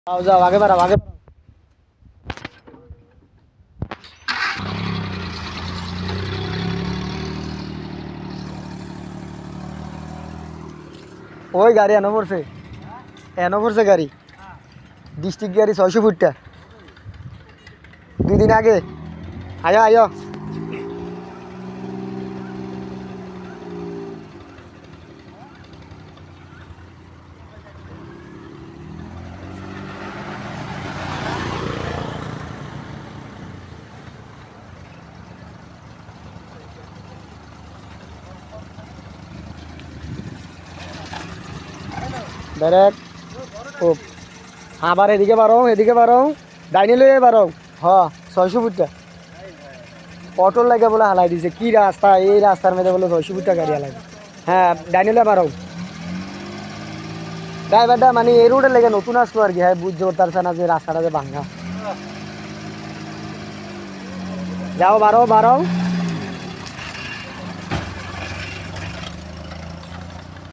যাও যাও আগে বাড়াও আগে বাড়াও। ওই গাড়ি এনো পড়ছে গাড়ি ডিস্ট্রিক্ট গাড়ি 600 ফুটটা 2 দিন আগে আয়ো আয়ো ডাইরেক্ট ও আবার এদিকে বারো ডাইনে লয়ে বারো হ 600 ফুটটা অটোর লাগে বলে হালাই দিছে কি রাস্তা এই রাস্তার মধ্যে বলে 600 ফুটটা গাড়ি হালাই হ্যাঁ ডাইনে লয়ে বারো ড্রাইভারটা মানে এই রোডের লেগে নতুন আসলো আর কি হ্যাঁ বুঝতে পারছে না যে রাস্তাটা যে ভাঙ্গা যাও বারো